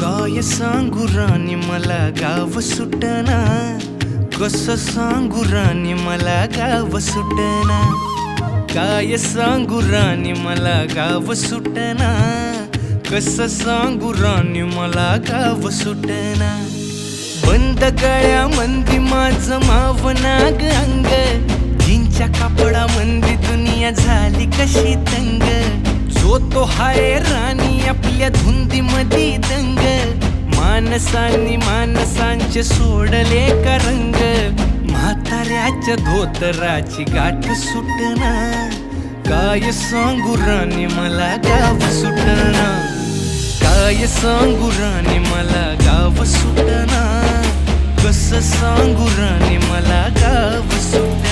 काय सांगू राणी मला गाव सुटना, कसं सांगू राणी मला गाव सुटना. काय सांगू राणी मला गाव सुटना, कसं सांगू राणी मला गाव सुटना. बंद गळ्यामंदी माझं मावनाग अंग, जीनच्या कापडामंदी दुनिया झाली कशी तंग. जो तो हाय राणी आपल्या धुंदीमधी दंग, माणसांनी माणसांचे सोडले का रंग. म्हाताऱ्याच्या धोतराची गाठ सुटना, काय सांगू राणी मला गाव सुटना. काय सांगू राणी मला गाव सुटना, कसं सांगू राणी मला गाव सुटना.